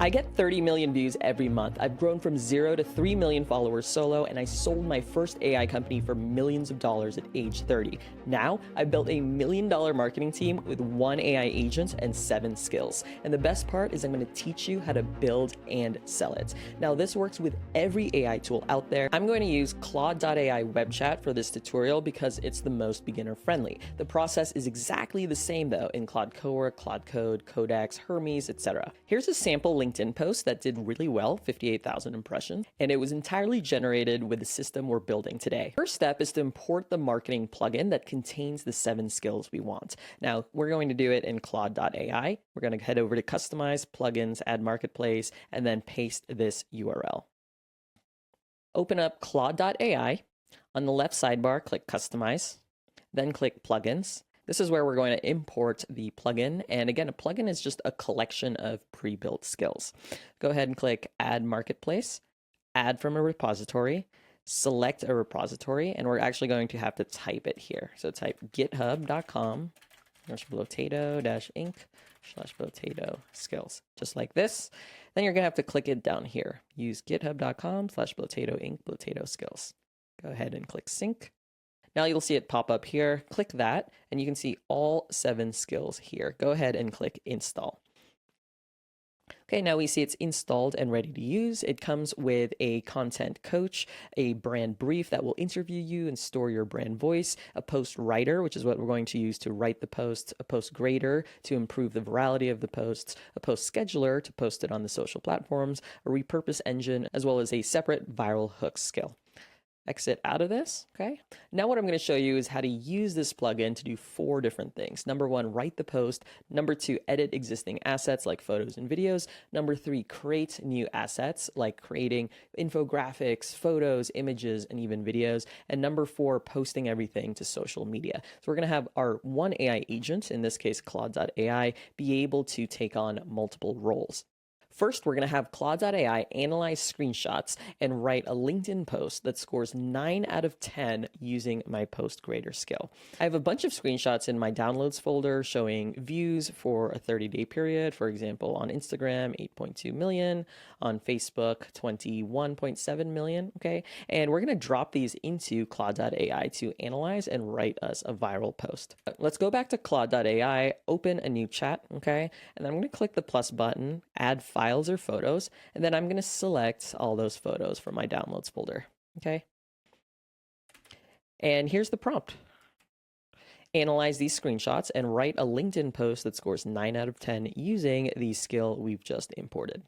I get 30 million views every month. I've grown from 0 to 3 million followers solo, and I sold my first AI company for millions of dollars at age 30. Now, I've built a $1 million marketing team with 1 AI agent and 7 skills. And the best part is I'm going to teach you how to build and sell it. Now, this works with every AI tool out there. I'm going to use Claude.ai web chat for this tutorial because it's the most beginner friendly. The process is exactly the same though in Claude Cowork, Claude Code, Codex, Hermes, etc. Here's a sample LinkedIn post that did really well, 58,000 impressions, and it was entirely generated with the system we're building today. First step is to import the marketing plugin that contains the 7 skills we want. Now, we're going to do it in Claude.ai. We're going to head over to Customize, Plugins, Add Marketplace, and then paste this URL. Open up Claude.ai. On the left sidebar, click Customize, then click Plugins. This is where we're going to import the plugin. And again, a plugin is just a collection of pre-built skills. Go ahead and click Add Marketplace, Add from a repository, select a repository, and we're actually going to have to type it here. So type github.com/potato-inc/potato skills, just like this. Then you're going to have to click it down here. Use github.com/potato-inc/potato skills. Go ahead and click sync. Now you'll see it pop up here. Click that, and you can see all 7 skills here. Go ahead and click install. Okay, now we see it's installed and ready to use. It comes with a content coach, a brand brief that will interview you and store your brand voice, a post writer, which is what we're going to use to write the post, a post grader to improve the virality of the posts, a post scheduler to post it on the social platforms, a repurpose engine, as well as a separate viral hook skill. Exit out of this, okay? Now what I'm going to show you is how to use this plugin to do 4 different things. Number 1, write the post. Number 2, edit existing assets like photos and videos. Number 3, create new assets like creating infographics, photos, images, and even videos. And number 4, posting everything to social media. So we're going to have our one AI agent, in this case Claude.ai, be able to take on multiple roles. First, we're going to have Claude.ai analyze screenshots and write a LinkedIn post that scores 9 out of 10 using my post grader skill. I have a bunch of screenshots in my downloads folder showing views for a 30-day period. For example, on Instagram, 8.2 million, on Facebook, 21.7 million, okay? And we're going to drop these into Claude.ai to analyze and write us a viral post. Let's go back to Claude.ai, open a new chat, okay? And I'm going to click the plus button, add files or photos, and then I'm going to select all those photos from my downloads folder, okay? And here's the prompt. Analyze these screenshots and write a LinkedIn post that scores 9 out of 10 using the skill we've just imported.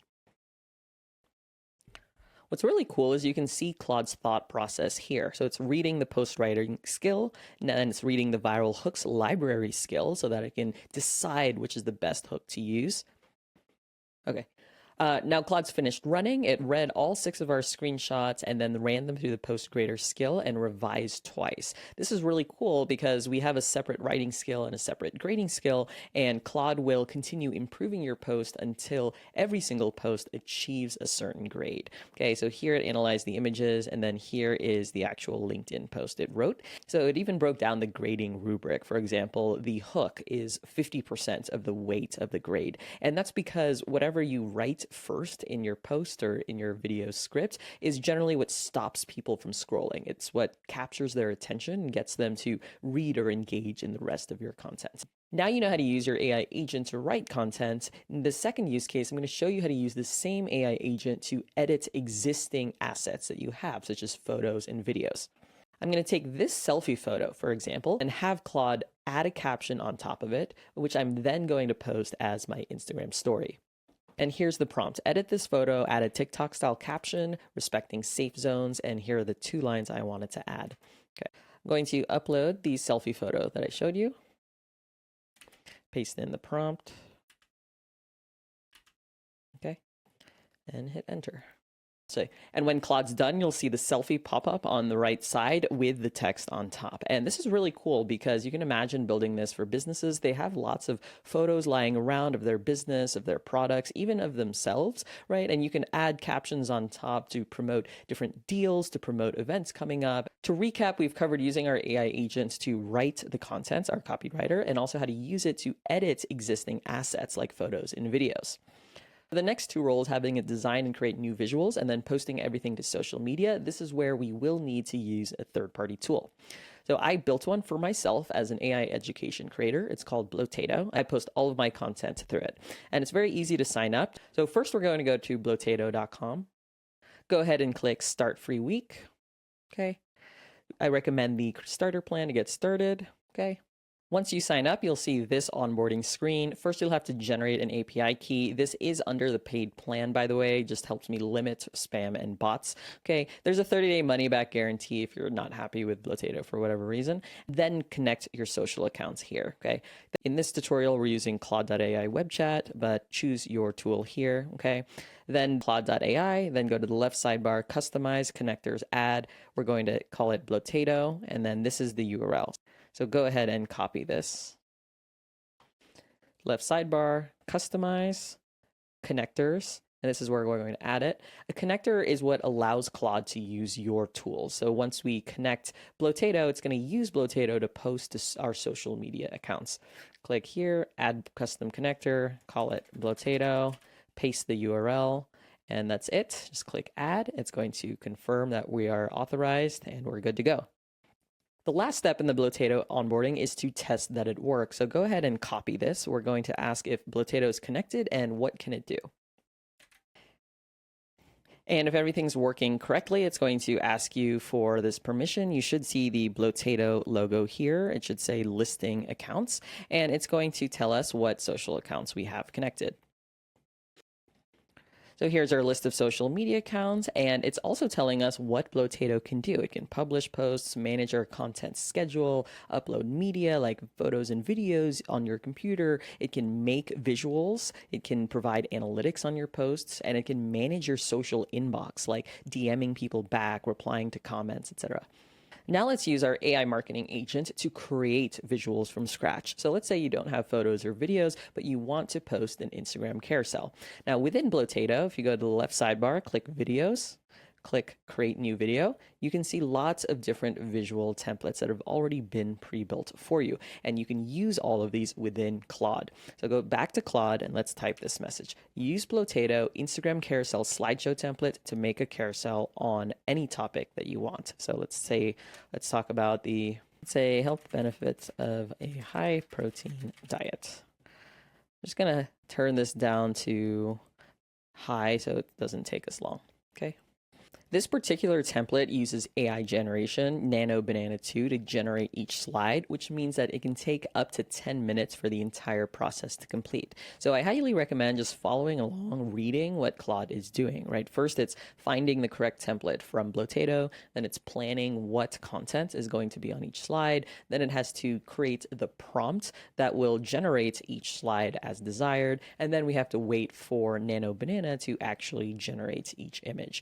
What's really cool is you can see Claude's thought process here. So it's reading the post writing skill, and then it's reading the viral hooks library skill so that it can decide which is the best hook to use. Okay. Now Claude's finished running. It read all 6 of our screenshots and then ran them through the post grader skill and revised twice. This is really cool because we have a separate writing skill and a separate grading skill, and Claude will continue improving your post until every single post achieves a certain grade. Okay, so here it analyzed the images, and then here is the actual LinkedIn post it wrote. So it even broke down the grading rubric. For example, the hook is 50% of the weight of the grade, and that's because whatever you write first in your post or in your video script is generally what stops people from scrolling. It's what captures their attention and gets them to read or engage in the rest of your content. Now you know how to use your AI agent to write content. In the second use case, I'm going to show you how to use the same AI agent to edit existing assets that you have, such as photos and videos. I'm going to take this selfie photo, for example, and have Claude add a caption on top of it, which I'm then going to post as my Instagram story. And here's the prompt. Edit this photo, add a TikTok style caption, respecting safe zones, and here are the 2 lines I wanted to add. Okay, I'm going to upload the selfie photo that I showed you. Paste in the prompt. Okay, and hit enter. And when Claude's done, you'll see the selfie pop up on the right side with the text on top. And this is really cool because you can imagine building this for businesses. They have lots of photos lying around of their business, of their products, even of themselves, right? And you can add captions on top to promote different deals, to promote events coming up. To recap, we've covered using our AI agents to write the content, our copywriter, and also how to use it to edit existing assets like photos and videos. The next two roles, having it design and create new visuals and then posting everything to social media, this is where we will need to use a third-party tool. So I built one for myself as an AI education creator. It's called Blotato. I post all of my content through it. And it's very easy to sign up. So first we're going to go to blotato.com. Go ahead and click Start Free Week. Okay. I recommend the starter plan to get started. Okay. Once you sign up, you'll see this onboarding screen. First, you'll have to generate an API key. This is under the paid plan, by the way, just helps me limit spam and bots. Okay, there's a 30-day money-back guarantee if you're not happy with Blotato for whatever reason. Then connect your social accounts here, okay? In this tutorial, we're using Claude.ai web chat, but choose your tool here, okay? Then Claude.ai, then go to the left sidebar, customize, connectors, add. We're going to call it Blotato, and then this is the URL. So go ahead and copy this. Left sidebar, customize, connectors, and this is where we're going to add it. A connector is what allows Claude to use your tools. So once we connect Blotato, it's going to use Blotato to post to our social media accounts. Click here, add custom connector, call it Blotato, paste the URL, and that's it. Just click add. It's going to confirm that we are authorized and we're good to go. The last step in the Blotato onboarding is to test that it works. So go ahead and copy this. We're going to ask if Blotato is connected and what can it do. And if everything's working correctly, it's going to ask you for this permission. You should see the Blotato logo here. It should say listing accounts, and it's going to tell us what social accounts we have connected. So here's our list of social media accounts, and it's also telling us what Blotato can do. It can publish posts, manage our content schedule, upload media like photos and videos on your computer. It can make visuals. It can provide analytics on your posts, and it can manage your social inbox like DMing people back, replying to comments, etc. Now let's use our AI marketing agent to create visuals from scratch. So let's say you don't have photos or videos, but you want to post an Instagram carousel. Now within Blotato, if you go to the left sidebar, click videos, click create new video, you can see lots of different visual templates that have already been pre-built for you. And you can use all of these within Claude. So go back to Claude and let's type this message. Use Blotato Instagram carousel slideshow template to make a carousel on any topic that you want. So let's talk about the, let's say, health benefits of a high protein diet. I'm just gonna turn this down to high so it doesn't take us long, okay? This particular template uses AI generation, Nano Banana 2, to generate each slide, which means that it can take up to 10 minutes for the entire process to complete. So I highly recommend just following along, reading what Claude is doing, right? First, it's finding the correct template from Blotato, then it's planning what content is going to be on each slide, then it has to create the prompt that will generate each slide as desired, and then we have to wait for Nano Banana to actually generate each image.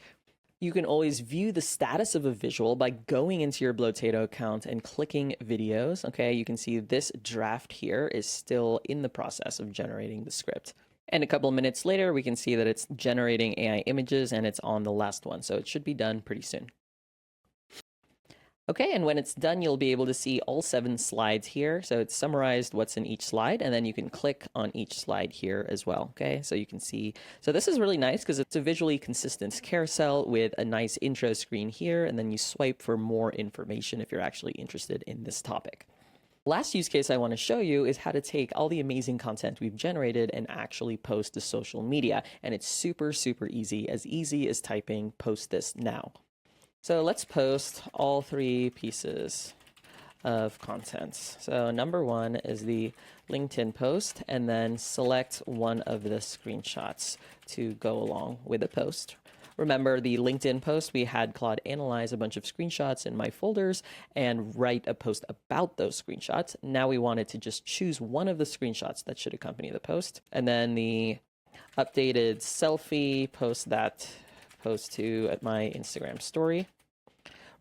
You can always view the status of a visual by going into your Blotato account and clicking videos. Okay, you can see this draft here is still in the process of generating the script. And a couple of minutes later, we can see that it's generating AI images and it's on the last one. So it should be done pretty soon. Okay, and when it's done, you'll be able to see all 7 slides here. So it's summarized what's in each slide, and then you can click on each slide here as well, okay? So you can see, so this is really nice because it's a visually consistent carousel with a nice intro screen here, and then you swipe for more information if you're actually interested in this topic. Last use case I want to show you is how to take all the amazing content we've generated and actually post to social media. And it's super, super easy as typing post this now. So let's post all 3 pieces of content. So number 1 is the LinkedIn post, and then select one of the screenshots to go along with the post. Remember the LinkedIn post, we had Claude analyze a bunch of screenshots in my folders and write a post about those screenshots. Now we wanted to just choose one of the screenshots that should accompany the post. And then the updated selfie, post to at my Instagram story.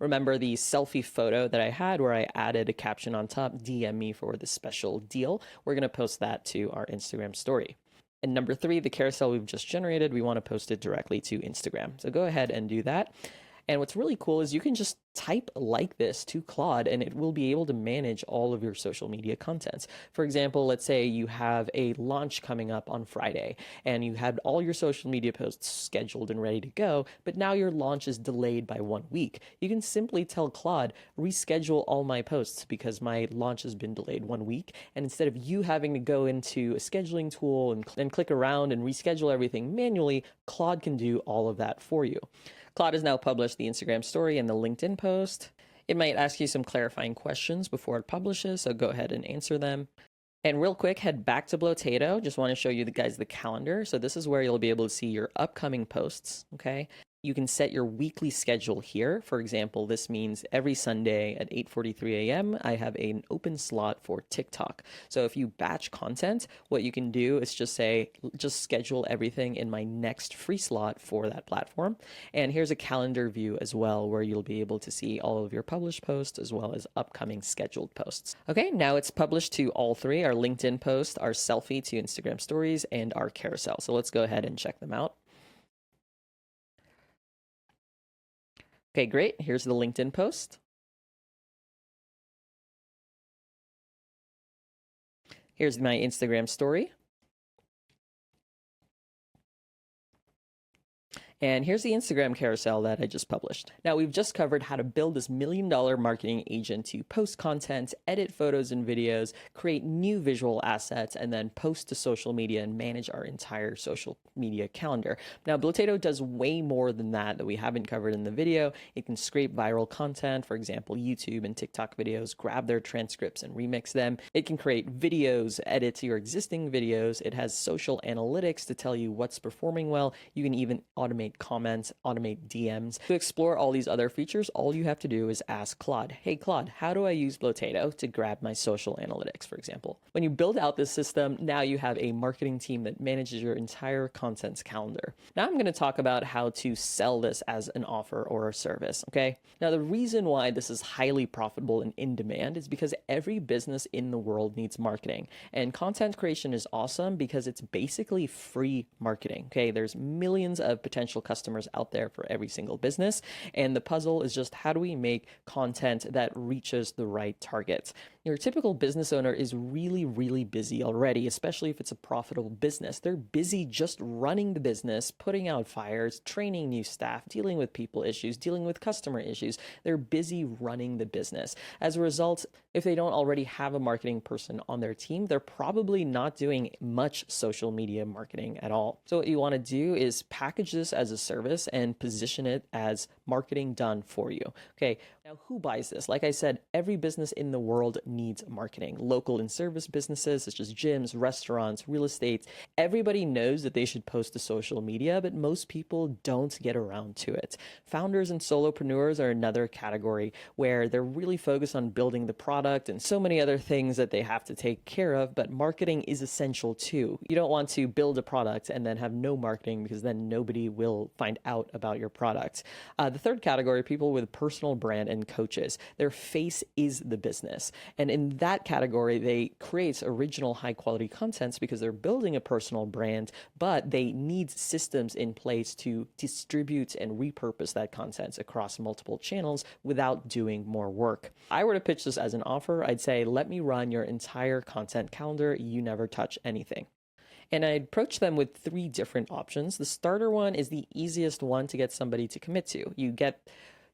Remember the selfie photo that I had where I added a caption on top, DM me for the special deal. We're going to post that to our Instagram story. And number 3, the carousel we've just generated, we want to post it directly to Instagram. So go ahead and do that. And what's really cool is you can just type like this to Claude and it will be able to manage all of your social media contents. For example, let's say you have a launch coming up on Friday and you had all your social media posts scheduled and ready to go, but now your launch is delayed by 1 week. You can simply tell Claude, reschedule all my posts because my launch has been delayed 1 week. And instead of you having to go into a scheduling tool and click around and reschedule everything manually, Claude can do all of that for you. Claude has now published the Instagram story and the LinkedIn post. It might ask you some clarifying questions before it publishes, so go ahead and answer them. And real quick, head back to Blotato. Just want to show you guys the calendar. So this is where you'll be able to see your upcoming posts, okay? You can set your weekly schedule here. For example, this means every Sunday at 8:43 a.m., I have an open slot for TikTok. So if you batch content, what you can do is just schedule everything in my next free slot for that platform. And here's a calendar view as well, where you'll be able to see all of your published posts as well as upcoming scheduled posts. Okay, now it's published to all three, our LinkedIn post, our selfie to Instagram stories, and our carousel. So let's go ahead and check them out. Okay, great. Here's the LinkedIn post. Here's my Instagram story. And here's the Instagram carousel that I just published. Now, we've just covered how to build this $1 million marketing agent to post content, edit photos and videos, create new visual assets, and then post to social media and manage our entire social media calendar. Now, Blotato does way more than that we haven't covered in the video. It can scrape viral content, for example, YouTube and TikTok videos, grab their transcripts and remix them. It can create videos, edit your existing videos. It has social analytics to tell you what's performing well. You can even automate comments, automate DMs. To explore all these other features, all you have to do is ask Claude, hey Claude, how do I use Blotato to grab my social analytics, for example? When you build out this system, now you have a marketing team that manages your entire content's calendar. Now I'm going to talk about how to sell this as an offer or a service, okay? Now the reason why this is highly profitable and in demand is because every business in the world needs marketing. And content creation is awesome because it's basically free marketing, okay? There's millions of potential customers out there for every single business. And the puzzle is just how do we make content that reaches the right targets? Your typical business owner is really, really busy already, especially if it's a profitable business. They're busy just running the business, putting out fires, training new staff, dealing with people issues, dealing with customer issues. They're busy running the business. As a result, if they don't already have a marketing person on their team, they're probably not doing much social media marketing at all. So what you want to do is package this as a service and position it as marketing done for you. Okay, now who buys this? Like I said, every business in the world needs marketing. Local and service businesses such as gyms, restaurants, real estate, everybody knows that they should post to social media, but most people don't get around to it. Founders and solopreneurs are another category where they're really focused on building the product and so many other things that they have to take care of, but marketing is essential too. You don't want to build a product and then have no marketing because then nobody will find out about your product. The third category, people with personal brand and coaches. Their face is the business. And in that category, they create original high quality contents because they're building a personal brand, but they need systems in place to distribute and repurpose that content across multiple channels without doing more work. If I were to pitch this as an offer, I'd say, let me run your entire content calendar. You never touch anything. And I approach them with 3 different options. The starter one is the easiest one to get somebody to commit to.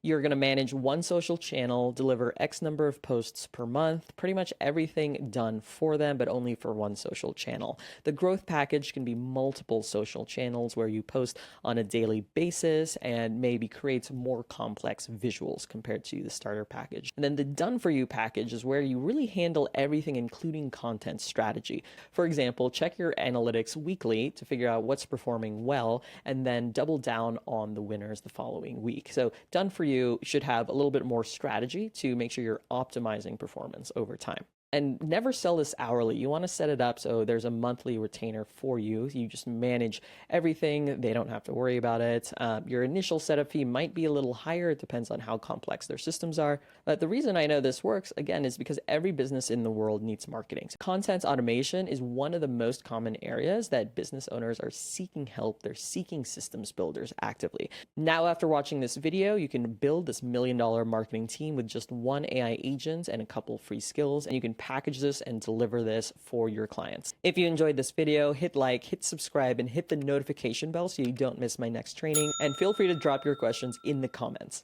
You're going to manage one social channel, deliver X number of posts per month, pretty much everything done for them, but only for one social channel. The growth package can be multiple social channels where you post on a daily basis and maybe creates more complex visuals compared to the starter package. And then the done for you package is where you really handle everything, including content strategy. For example, check your analytics weekly to figure out what's performing well, and then double down on the winners the following week. So done for you should have a little bit more strategy to make sure you're optimizing performance over time. And never sell this hourly. You want to set it up so there's a monthly retainer for you. You just manage everything. They don't have to worry about it. Your initial setup fee might be a little higher. It depends on how complex their systems are. But the reason I know this works, again, is because every business in the world needs marketing. So content automation is one of the most common areas that business owners are seeking help. They're seeking systems builders actively. Now, after watching this video, you can build this $1 million marketing team with just one AI agent and a couple free skills, and you can package this and deliver this for your clients. If you enjoyed this video, hit like, hit subscribe, and hit the notification bell so you don't miss my next training. And feel free to drop your questions in the comments.